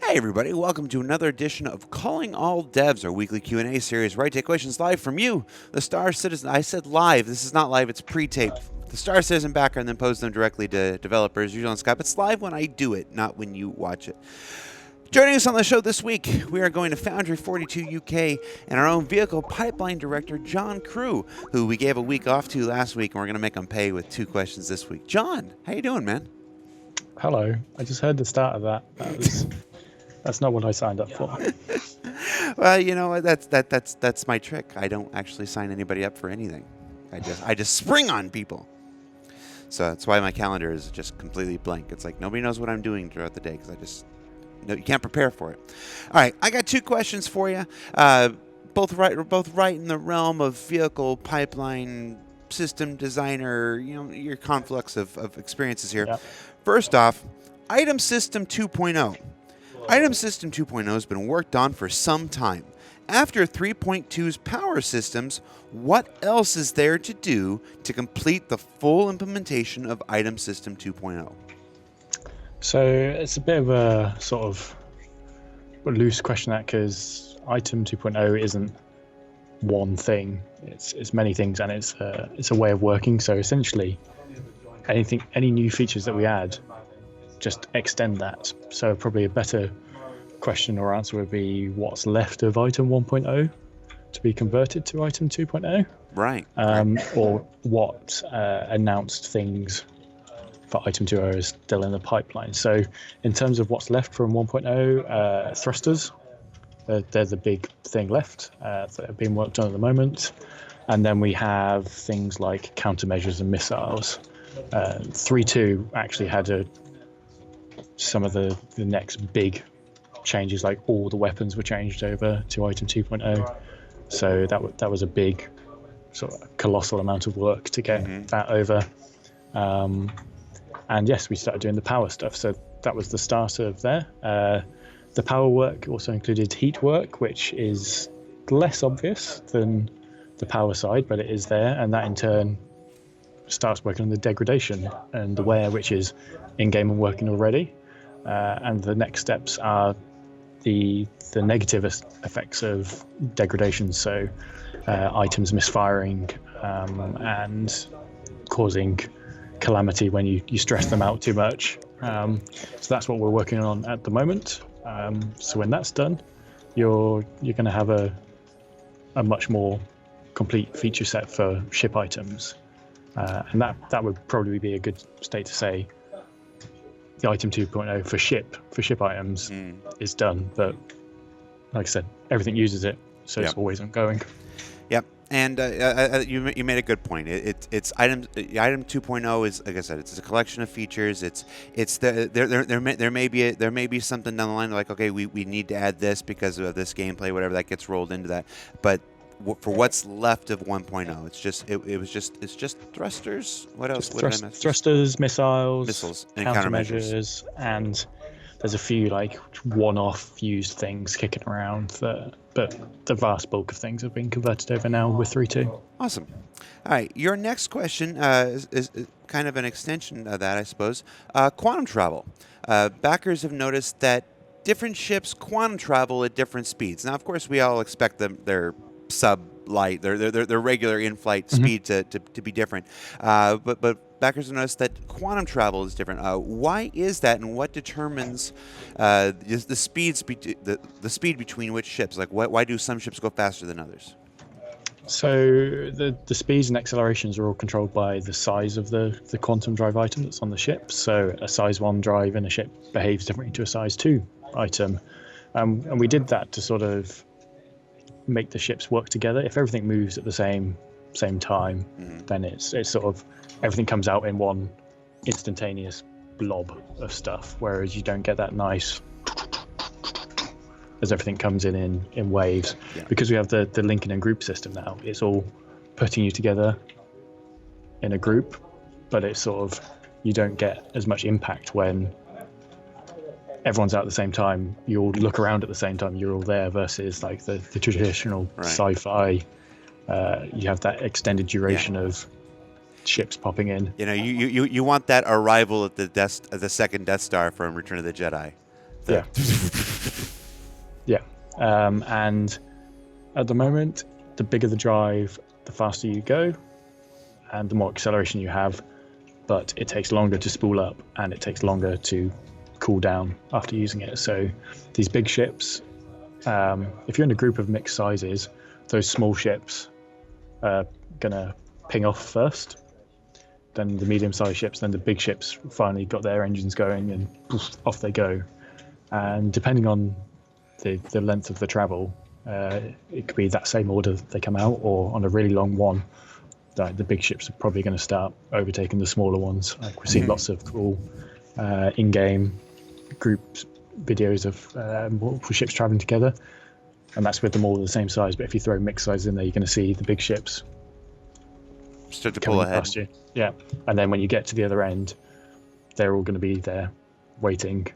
Hi, everybody. Welcome to another edition of Calling All Devs, our weekly Q&A series where I take questions live from you, the Star Citizen. I said live. This is not live. It's pre-tape. The Star Citizen backer and then post them directly to developers, usually on Skype. It's live when I do it, not when you watch it. Joining us on the show this week, we are going to Foundry 42 UK and our own vehicle pipeline director, John Crew, who we gave a week off to last week, and we're going to make him pay with 2 questions this week. John, how you doing, man? Hello. I just heard the start of that. That's not what I signed up for. Well, you know, that's my trick. I don't actually sign anybody up for anything. I just spring on people. So that's why my calendar is just completely blank. It's like nobody knows what I'm doing throughout the day because you can't prepare for it. All right, I got 2 questions for you. Both right in the realm of vehicle pipeline system designer. You know, your conflux of experiences here. Yep. First off, Item System 2.0. Item System 2.0 has been worked on for some time. After 3.2's power systems, what else is there to do to complete the full implementation of Item System 2.0? So it's a bit of a sort of loose question, that because Item 2.0 isn't one thing. It's many things, and it's a way of working. So essentially, any new features that we add, just extend that. So probably a better question or answer would be what's left of Item 1.0 to be converted to Item 2.0. Right. Or what announced things for Item 2.0 is still in the pipeline. So in terms of what's left from 1.0, thrusters, they're the big thing left that are being worked on at the moment. And then we have things like countermeasures and missiles. 3.2 actually had some of the next big changes, like all the weapons were changed over to Item 2.0. So that was a big, sort of colossal amount of work to get that over. And yes, we started doing the power stuff. So that was the start of there. The power work also included heat work, which is less obvious than the power side, but it is there. And that in turn starts working on the degradation and the wear, which is in-game and working already. And the next steps are the negative effects of degradation, so items misfiring and causing calamity when you stress them out too much. So that's what we're working on at the moment. So when that's done, you're going to have a much more complete feature set for ship items. And that would probably be a good state to say the Item 2.0 for ship items is done. But like I said, everything uses it, so it's always ongoing. Yep. And you made a good point. It's Item 2.0 is, like I said, it's a collection of features. There may be something down the line like, okay, we need to add this because of this gameplay, whatever, that gets rolled into that. But for what's left of 1.0, it's just thrusters. What else? What did I miss? Thrusters, missiles, and countermeasures, and there's a few like one-off used things kicking around. But the vast bulk of things have been converted over now with 3.2. Awesome. All right, your next question is kind of an extension of that, I suppose. Quantum travel. Backers have noticed that different ships quantum travel at different speeds. Now, of course, we all expect their sub-light, their regular in-flight speed to be different. But backers have noticed that quantum travel is different. Why is that, and what determines the speed between which ships? Like, why do some ships go faster than others? So the speeds and accelerations are all controlled by the size of the quantum drive item that's on the ship. So a size 1 drive in a ship behaves differently to a size 2 item. And we did that to sort of make the ships work together. If everything moves at the same time, then it's sort of everything comes out in one instantaneous blob of stuff, whereas you don't get that nice as everything comes in waves. Because we have the linking and group system now, it's all putting you together in a group, but it's sort of, you don't get as much impact when everyone's out at the same time. You all look around at the same time, you're all there, versus like the traditional sci-fi. You have that extended duration of ships popping in. You know, you want that arrival at the second Death Star from Return of the Jedi. Yeah. And at the moment, the bigger the drive, the faster you go, and the more acceleration you have. But it takes longer to spool up, and it takes longer to cool down after using it. So these big ships, if you're in a group of mixed sizes, those small ships are going to ping off first. Then the medium-sized ships, then the big ships finally got their engines going, and poof, off they go. And depending on the length of the travel, it could be that same order they come out, or on a really long one, the big ships are probably going to start overtaking the smaller ones. Like, we've seen lots of cool in-game group videos of multiple ships traveling together, and that's with them all the same size. But if you throw mixed size in there, you're going to see the big ships start to pull ahead. Past you. Yeah, and then when you get to the other end, they're all going to be there waiting,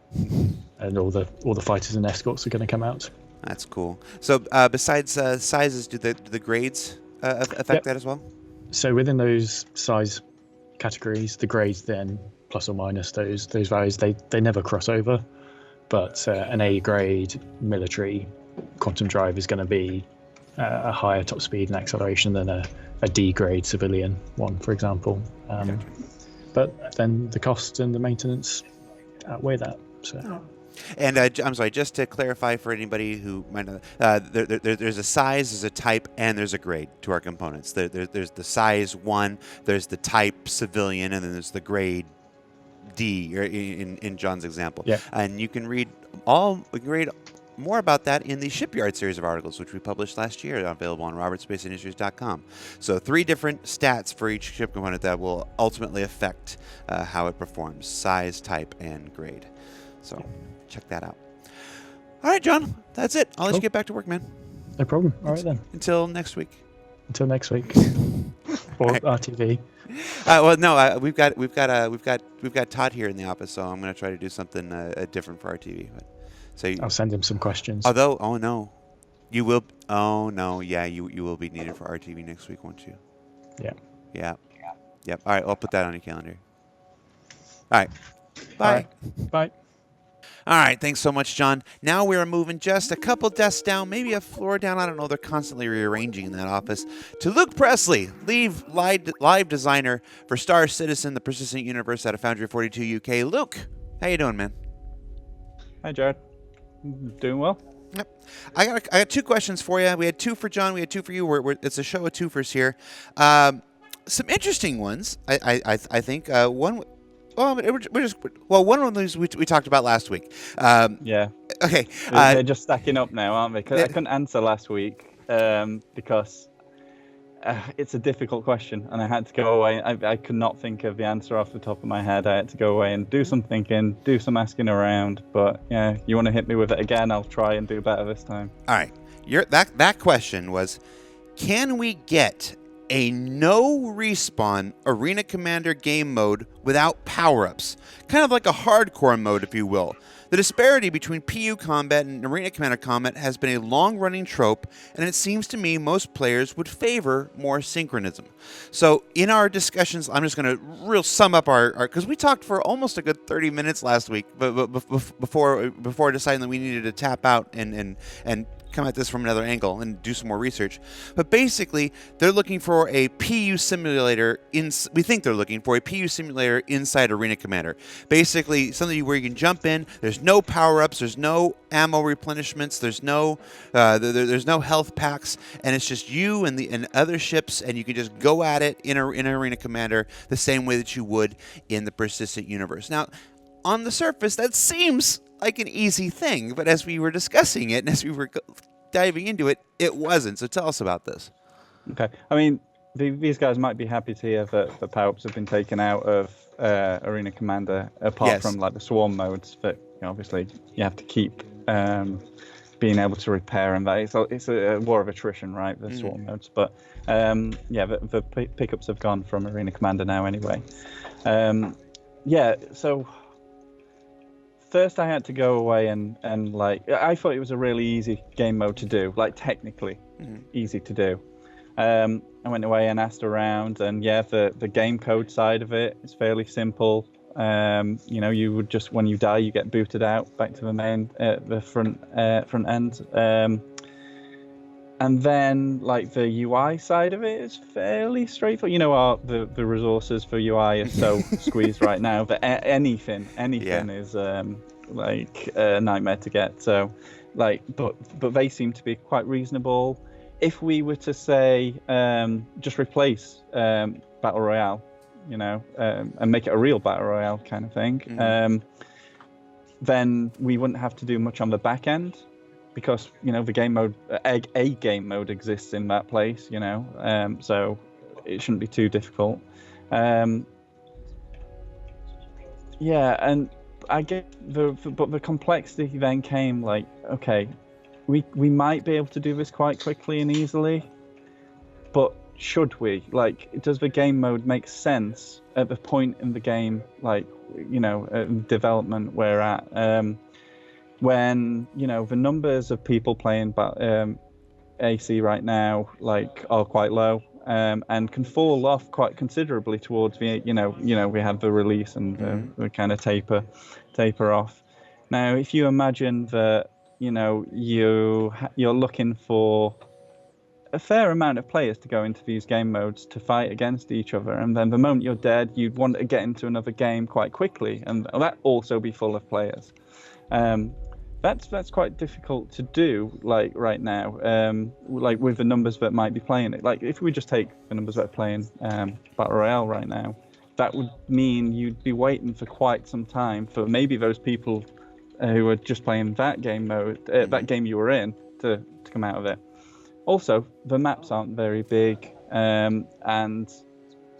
and all the fighters and escorts are going to come out. That's cool. So besides sizes, do the grades affect that as well? So within those size categories, the grades then plus or minus those values, they never cross over. But an A grade military quantum drive is going to be a higher top speed and acceleration than a D grade civilian one, for example. But then the cost and the maintenance outweigh that. So. And I'm sorry, just to clarify for anybody who might not, there's a size, there's a type, and there's a grade to our components. There's the size 1, there's the type civilian, and then there's the grade D, or in John's example. Yeah. And you can read more about that in the Shipyard series of articles, which we published last year, available on robertspaceindustrials.com. So 3 different stats for each ship component that will ultimately affect how it performs: size, type, and grade. So check that out. All right, John, that's it. I'll let you get back to work, man. No problem. All right then. Until next week. Until next week. Or Right. RTV. Well, no, we've got Todd here in the office, so I'm going to try to do something different for RTV. So I'll send him some questions. Although, oh no, you will. Oh no, yeah, you will be needed for RTV next week, won't you? Yeah. Yeah. Yep. All right, I'll put that on your calendar. All right. Bye. All right. Bye. All right, thanks so much, John. Now we're moving just a couple desks down, maybe a floor down. I don't know. They're constantly rearranging in that office. To Luke Presley, live designer for Star Citizen, the Persistent Universe out of Foundry 42 UK. Luke, how you doing, man? Hi, Jared. Doing well. Yep. I got 2 questions for you. We had 2 for John. We had 2 for you. It's a show of twofers here. Some interesting ones, I think. One. Well, one of those we talked about last week. Yeah. Okay. They're just stacking up now, aren't they? Because I couldn't answer last week because it's a difficult question, and I had to go away. I could not think of the answer off the top of my head. I had to go away and do some thinking, do some asking around. But yeah, you want to hit me with it again? I'll try and do better this time. All right. That question was, can we get a no respawn Arena Commander game mode without power-ups? Kind of like a hardcore mode, if you will. The disparity between PU combat and Arena Commander combat has been a long-running trope, and it seems to me most players would favor more synchronism. So in our discussions, I'm just going to sum up our because we talked for almost a good 30 minutes last week, but before deciding that we needed to tap out and come at this from another angle and do some more research. But basically, they're looking for a PU simulator. We think they're looking for a PU simulator inside Arena Commander. Basically, something where you can jump in. There's no power-ups. There's no ammo replenishments. There's no health packs, and it's just you and other ships, and you can just go at it in Arena Commander the same way that you would in the Persistent Universe. Now, on the surface, that seems like an easy thing, but as we were discussing it and as we were diving into it, it wasn't. So tell us about this. Okay. I mean, these guys might be happy to hear that the power-ups have been taken out of Arena Commander, apart from like the swarm modes that obviously you have to keep being able to repair, and that it's a war of attrition, right? The swarm modes, but the pickups have gone from Arena Commander now anyway. So. First, I had to go away and I thought it was a really easy game mode to do, like technically easy to do. I went away and asked around, and the game code side of it is fairly simple. You would just, when you die, you get booted out back to the main, the front end. And then, like, the UI side of it is fairly straightforward. The resources for UI are so squeezed right now that anything is like a nightmare to get. So, like, but they seem to be quite reasonable. If we were to say just replace Battle Royale, and make it a real Battle Royale kind of thing, then we wouldn't have to do much on the back end. Because the game mode, a game mode exists in that place, so it shouldn't be too difficult. And I get but the complexity then came, like, okay, we might be able to do this quite quickly and easily, but should we? Like, does the game mode make sense at the point in the game, like, development we're at? When the numbers of people playing AC right now, like, are quite low, and can fall off quite considerably towards the we have the release and the kind of taper off. Now, if you imagine that you're looking for a fair amount of players to go into these game modes to fight against each other, and then the moment you're dead, you'd want to get into another game quite quickly, and that also be full of players. That's quite difficult to do, like, right now, like, with the numbers that might be playing it. Like, if we just take the numbers that are playing Battle Royale right now, that would mean you'd be waiting for quite some time for maybe those people who are just playing that game mode, that game you were in, to come out of it. Also, the maps aren't very big, and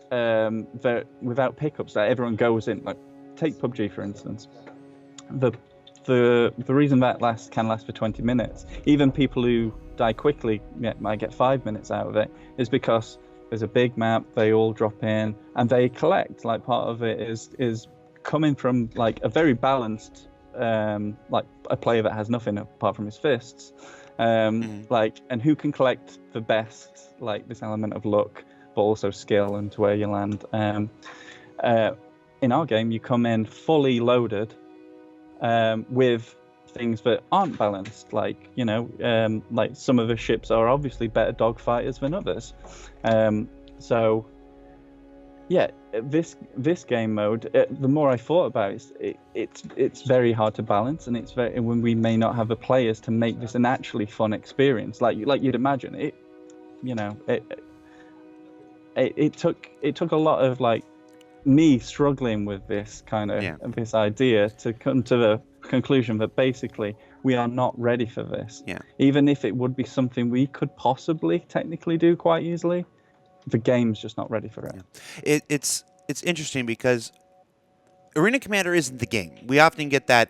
they're without pickups that everyone goes in. Like, take PUBG, for instance. The reason that can last for 20 minutes, even people who die quickly might get 5 minutes out of it, is because there's a big map, they all drop in, and they collect. Like, part of it is coming from, like, a very balanced, like, a player that has nothing apart from his fists, like, and who can collect the best, like, this element of luck, but also skill and where you land. In our game, you come in fully loaded, with things that aren't balanced, like, like, some of the ships are obviously better dogfighters than others. So yeah, this game mode, the more I thought about it, it's very hard to balance, and when we may not have the players to make this an actually fun experience, like you'd imagine it. It took a lot of, like, me struggling with this kind of this idea to come to the conclusion that basically we are not ready for this. Even if it would be something we could possibly technically do quite easily, the game's just not ready for it. It's interesting because Arena Commander isn't the game. We often get that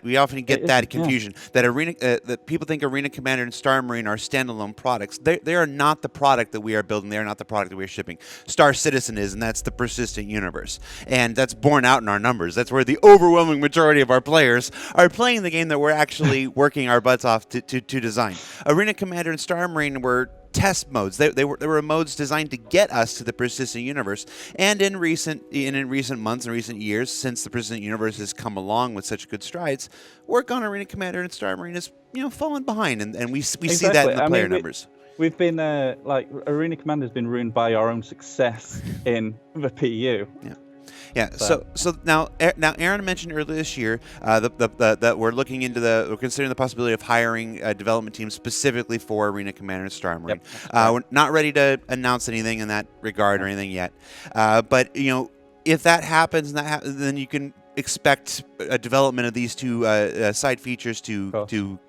confusion that people think Arena Commander and Star Marine are standalone products. They are not the product that we are building. They are not the product that we are shipping. Star Citizen is, and that's the persistent universe, and that's borne out in our numbers. That's where the overwhelming majority of our players are playing the game that we're actually working our butts off to design. Arena Commander and Star Marine were test modes. They were modes designed to get us to the persistent universe. And in recent months and recent years, since the persistent universe has come along with such good strides, work on Arena Commander and Star Marine has fallen behind, and we see that in the player numbers. We've been like, Arena Commander has been ruined by our own success in the PU. Yeah. So now Aaron mentioned earlier this year that we're considering the possibility of hiring a development team specifically for Arena Commander and Star Marine. We're not ready to announce anything in that regard or anything yet. But if that happens, then you can expect a development of these two side features to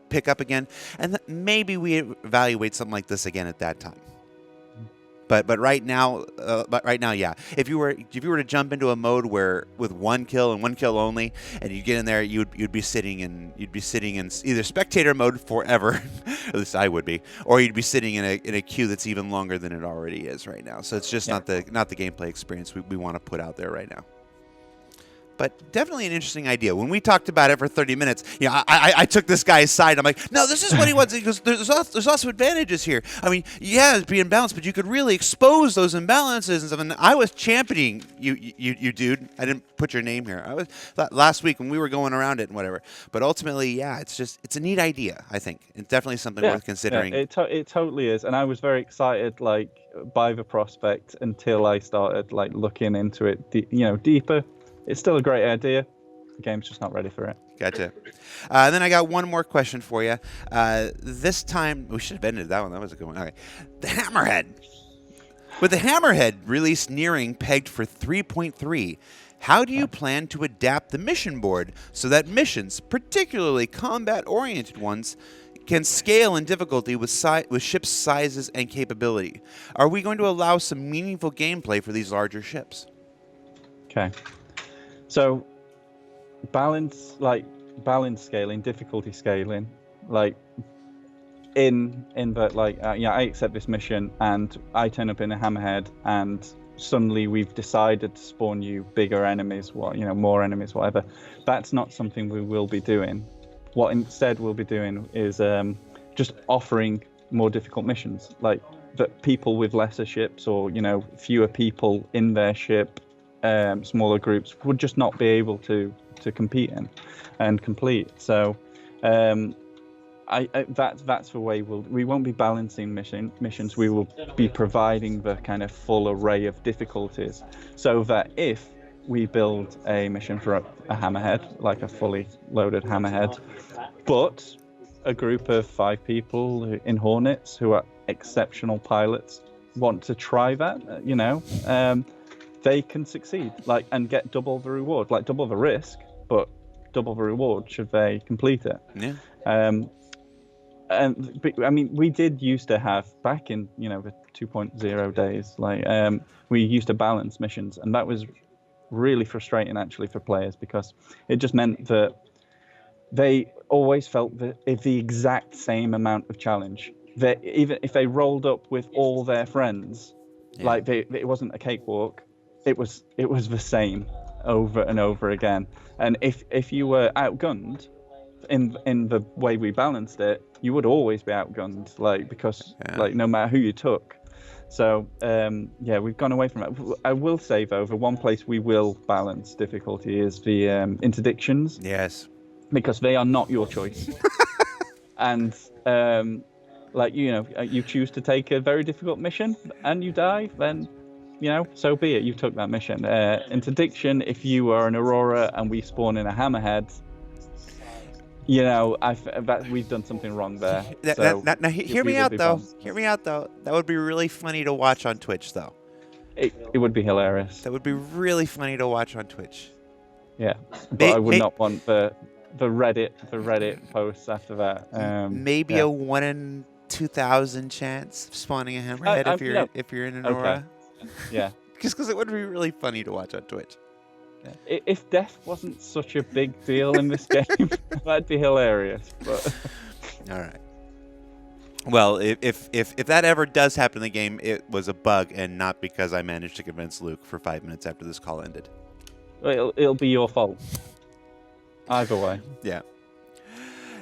pick up again, and maybe we evaluate something like this again at that time. But right now, yeah. If you were to jump into a mode where with one kill and one kill only, and you get in there, you'd be sitting in either spectator mode forever, at least I would be, or you'd be sitting in a queue that's even longer than it already is right now. So it's just not the gameplay experience we want to put out there right now. But definitely an interesting idea. When we talked about it for 30 minutes, I took this guy's side. I'm like, no, this is what he wants. He goes, there's also advantages here. I mean, yeah, it'd be imbalanced, but you could really expose those imbalances and stuff. And I was championing you dude. I didn't put your name here. I was last week when we were going around it and whatever. But ultimately, yeah, it's a neat idea. I think it's definitely something worth considering. Yeah, it totally is, and I was very excited by the prospect until I started looking into it, deeper. It's still a great idea. The game's just not ready for it. Gotcha. Then I got one more question for you. This time, we should have ended that one. That was a good one. Okay. The Hammerhead. With the Hammerhead release nearing pegged for 3.3, how do you plan to adapt the mission board so that missions, particularly combat-oriented ones, can scale in difficulty with ship sizes and capability? Are we going to allow some meaningful gameplay for these larger ships? Okay. So, balance scaling, difficulty scaling, I accept this mission and I turn up in a Hammerhead and suddenly we've decided to spawn you bigger enemies, more enemies, whatever. That's not something we will be doing. What instead we'll be doing is just offering more difficult missions, that people with lesser ships or fewer people in their ship, smaller groups would just not be able to compete in and complete. So that's the way we won't be balancing missions. We will be providing the kind of full array of difficulties, so that if we build a mission for a Hammerhead, like a fully loaded Hammerhead, but a group of 5 people in Hornets who are exceptional pilots want to try that, they can succeed, and get double the reward, double the risk, but double the reward should they complete it. Yeah. We did used to have back in the 2.0 days, we used to balance missions, and that was really frustrating actually for players, because it just meant that they always felt the exact same amount of challenge. That even if they rolled up with all their friends, it wasn't a cakewalk. It was the same over and over again. And if you were outgunned in the way we balanced it, you would always be outgunned, because no matter who you took. So we've gone away from it. I will say though, the one place we will balance difficulty is the interdictions. Yes. Because they are not your choice. And you choose to take a very difficult mission and you die, then so be it. You took that mission. Interdiction, if you are an Aurora and we spawn in a Hammerhead, we've done something wrong there. Now, hear me out though. Hear me out though. That would be really funny to watch on Twitch, though. It would be hilarious. That would be really funny to watch on Twitch. Yeah, but I would not want the Reddit posts after that. Maybe a 1 in 2,000 chance of spawning a Hammerhead if you're in an Aurora. Yeah. Just because it would be really funny to watch on Twitch. Yeah. If death wasn't such a big deal in this game, that'd be hilarious. But all right. Well, if that ever does happen in the game, it was a bug and not because I managed to convince Luke for 5 minutes after this call ended. It'll be your fault. Either way. Yeah.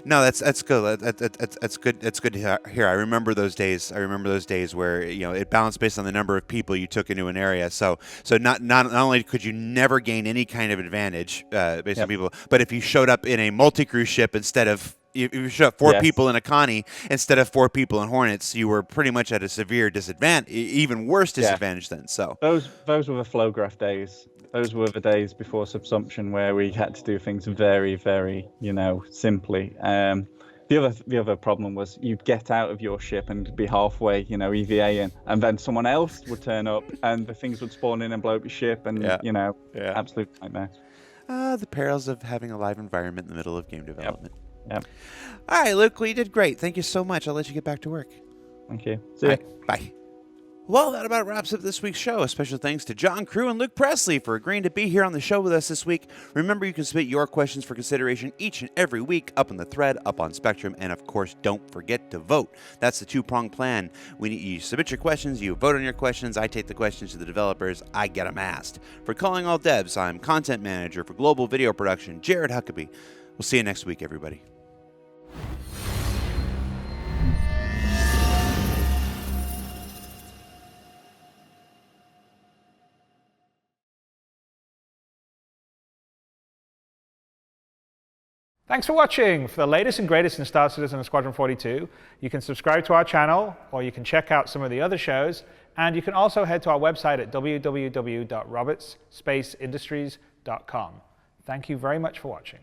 No, that's good. That's good. That's good to hear. I remember those days. Where it balanced based on the number of people you took into an area. So not only could you never gain any kind of advantage based on people, but if you showed up in a multi-crew ship instead of if you showed up 4 people in a Connie instead of 4 people in Hornets, you were pretty much at a severe disadvantage, even worse disadvantage then. So those were the flow graph days. Those were the days before subsumption where we had to do things very, very, simply. The other problem was you'd get out of your ship and be halfway, EVAing, and then someone else would turn up and the things would spawn in and blow up your ship, and absolute nightmare. The perils of having a live environment in the middle of game development. Yep. All right, Luke, well, you did great. Thank you so much. I'll let you get back to work. Thank you. See ya. Bye. Well, that about wraps up this week's show. A special thanks to John Crew and Luke Presley for agreeing to be here on the show with us this week. Remember, you can submit your questions for consideration each and every week up on the thread, up on Spectrum, and of course, don't forget to vote. That's the two-pronged plan. You submit your questions, you vote on your questions, I take the questions to the developers, I get them asked. For Calling All Devs, I'm Content Manager for Global Video Production, Jared Huckabee. We'll see you next week, everybody. Thanks for watching. For the latest and greatest in Star Citizen and Squadron 42, you can subscribe to our channel, or you can check out some of the other shows, and you can also head to our website at www.robertsspaceindustries.com. Thank you very much for watching.